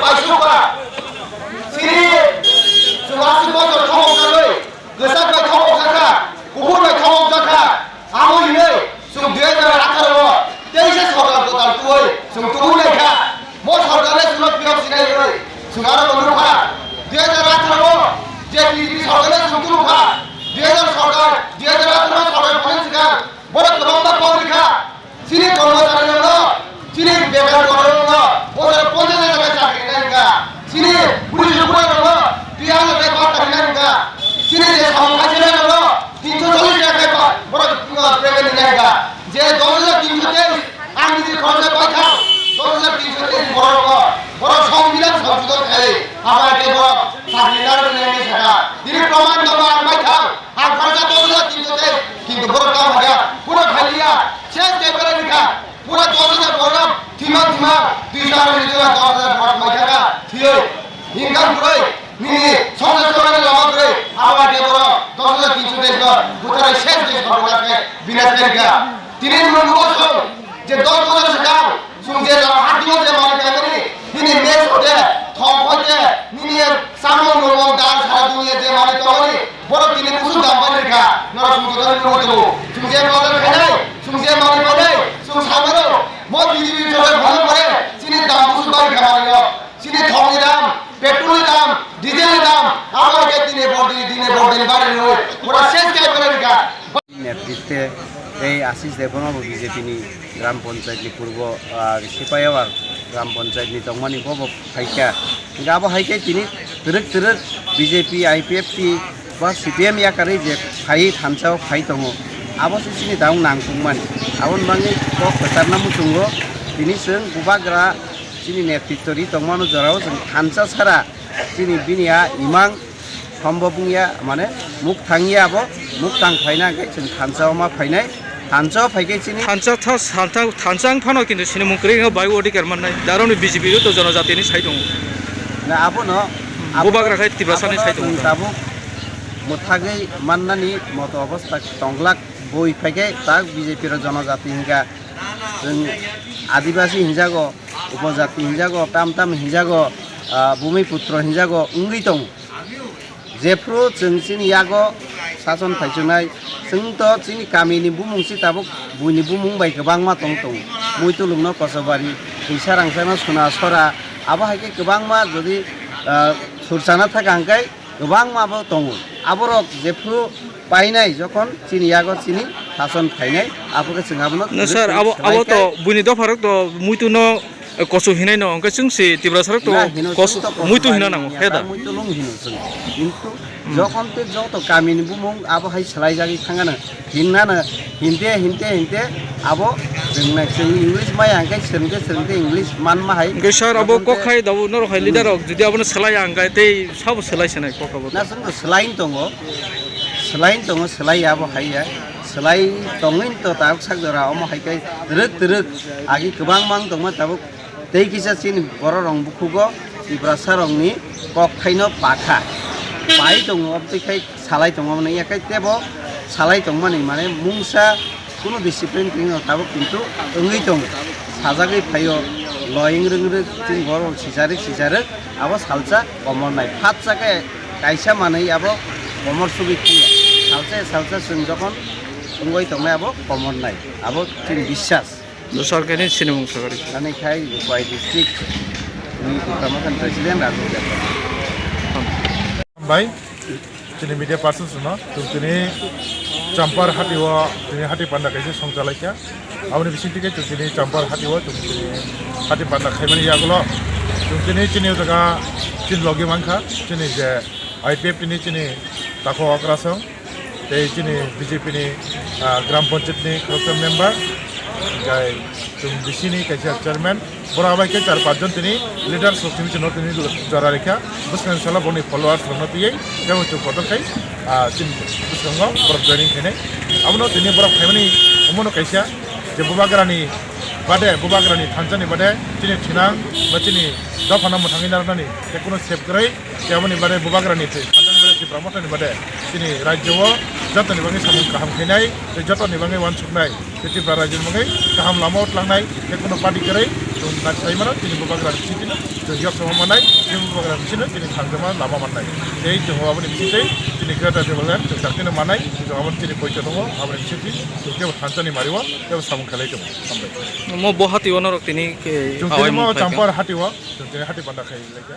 आइसुका सिरि सुवासि बजर थाव जालै गोसा बाय थाव जाखा गुबुन बाय थाव जाखा आमैनै जों 2018 तेइसे सरकार गोदान तुय जों तुबुनायखा म सरकारले सुनो पियक सिनायै जों आरो अनुखा 2018 जे बिजेपि सरकारले जों तुलुखा 2018 सरकार फैसिगा बड़ गोबां पावरिखा सिनि कर्मचारिनो सिनि बेकार गरनो बजार 50 टाका चाकरि नायगा सिनि पुलिस पुलिसनो 2000 टाका चाकरि नायगा सिनि जे सामखासिनो 340 टाका बड़ पेमेन्ट नायगा जे 2323 आंनि जे खर्चा पाइखा 2323 बड़ संबिधान संशोधन खाय आबाके बड़ चाकरि नायनो साका दिनै प्रमाण दबा आंबायखा आं खर्चा 2323 কিন্তু বড় কাম হয় পুরো খালিয়া শেষ দেবের লিখা পুরো 10000 বড় থিমা 2000 লিখা 10000 বড় মাইকা থিয়ে ইনকাম করে নি সমাজ করে লাভ করে আবার বড় 10300 দেশ পুরো শেষ দেশ বড়কে বিনাশ করিয়া তিন নম্বর যে 10000 টাকা সুংজে হাতিও যে মানে কামনি তিনি মেস হতে থম হতে নি সামনে নরম দান সারা দুনিয়া যে মানে তখনই বড় তিনি মুসু দাম বানিকা নর সুংজে নরতো সুংজে মাদার খাই সুংজে মানে বলে সুং সামনে ম বিজেপি সরকার ভালো করে চিনি দাম মুসু বানিকা মানিও চিনি থমনি দাম পেট্রোলের দাম ডিজেলের দাম আমাকে দিনে বড় বাড়ি নয় পুরো শেষ কাজ করে রেখা নেতৃত্বে এই আশিস দেবনাবো বিজেপিনি গ্রাম পঞ্চায়েতনি পূর্ব সিপায়াবার গ্রাম পঞ্চায়েতনি তংমানি বব হাইকা গাবো হাইকাই তিনি তিরক বিজেপি আইপিএফটি বা সিপিএম ইয়াকারে যে ফাই থানসাও ফাই দङ আবসो सिनि दाउ नांगुमान आबन बाङै क फोथारना मुसुंगो बिनि जों गुबाग्रा सिनि नेतृत्वनि दंमानो जराव जों थानसा सारा सिनि बिनिया इमां सम्भबनिया माने मुख थाङियाबो मुख थां फायनांगै जों थानसाव मा फायनाय थानसाव फायगै सिनि थानसां फानो किन्तु सिनि मुंक्रि बाय अधिकार माननाय दारावनि बिजेपि तो जनजातिनि साइ दङ ना आबनो गुबाग्राखाय तिब्रासानि साइ दङ दाबो मुथागै माननानि मत अवस्था टंगलाक बय फायगै ताक बिजेपि र जनजाति हिंगा जों आदिवासी हिंजागो उपजाति हिंजागो ताम हिंजागो भूमिपुत्र हिंजागो उंग्रि दङ जेफ्रु जों सिनि यागो सासन फायसुनाय जोंथ' जोंनि गामिनि बुमुंसि दाबो बुनि बुमुं बाय गोबां मा दङ मुइतुलुंनो कसबारि फैसा रांसाना सुना सरा आबो हायके गोबां मा जुदि सुरसाना थाखांगाय गोबां माबो दङ आबरक जेफ्रु पाइनाय जखन चिनि यागो चिनि सासन फायनाय आबोके जोंहाबो सर आबो तो बुनि दफारक तो मुइतुनो कसु हिनाय न अंके जोंसि तिब्रासारक तो कसु मुइतु हिना नांगौ हेदा मुइतु लं हिनो जों किन्तु जखन ते जत गामिनि बुमुं आबो हाय सलाय जागि थांगानो हिननानो हिनते आबो जों इंलिश माय आंके सोरंते इंलिश मान मा हाय सर आबो कखाय दाबो नर हाय लिडार जुदि आबो सलाय आंगाय ते सब सलायसनाय कखाबो ना जों सलायन दङ सलाय आबो हायया सलाय दङैन तो ताक सागदरा अम हायकै रोक आगि गोबां मां दंमोन दाबो दै किसा सिनि बर रं बुखुगो तिब्रासा रंनि कखायनो पाखा पाइ दङ अबतिखाय सालाय दङ माने याखाय तेबो सालाय दङ माने मुंसा कुनु डिसिप्लिन थिङ ताबो किन्तु ओङै दङ साजागै फायो लयिं रों थिं बर सिजारे आबो सालसा कमरनाय फात जाके कायसा मानै आबो कमर सुबि थिया सालसा जों जखन ओंगै दंनाय आबो कमरनाय आबो थिं बिश्वास सरकारनि सिनेमुं सरकारि नानैखाय गुवाहाटी डिस्ट्रिक्ट नि प्रमोशन प्रेसिडेंट राजु बाय जोंनि मिडिया पार्सन्स न जोंनि चाम्पार हाटिवा जोंनि हाटि पान्डा कैसे संचालायखा आउनि बिसिंथिके जोंनि चाम्पार हाटिवा जोंनि हाटि पान्डा खायमानि यागलो जोंनि चिनि जगा चिन लगे मानखा चिनि जे आईपीएफ नि चिनि ताखो अक्रासं ते चिनि बीजेपी नि ग्राम पंचायत नि खरकम मेंबर जाय जों बिसिनि कैसे चेयरमैन बरा बायके 4-5 जन तिनि लीडर सख्तिनि चिनो तिनि जरा रेखा बुसखान साला बनि फलोअर्स रनो पियै जेव चो फटोखाय चिन बुसखांगो बर जॉइनिंग खने आमनो तिनि बर खायमानि उमनो कैसा जे बुबाग्रानि थानसानि बादे चिनि थिनां बा चिनि दफाना मथाङै नारनानि जेकुनु सेफग्रै जेवनि बादे बुबाग्रानि थानसानि बादे ब्रह्मथनि बादे चिनि राज्यआव jatani bangi samung kaham khainai jatani bangi wansuknai Tripura rajyo bangi kaham lama utlangnai ekono party kerai tum naksai mana tini babagra bisitino yok sama manai tini babagra bisitino tini thangjama lama manai ei jongo aboni bisitei tini Greta Thunberg jakino manai jongo aboni tini koito dongo aboni bisiti kebo thanchani mariwa kebo samung khalai tomo sambai mo bohati onorok tini tini mo champar hatiwa tini hati panda khai laika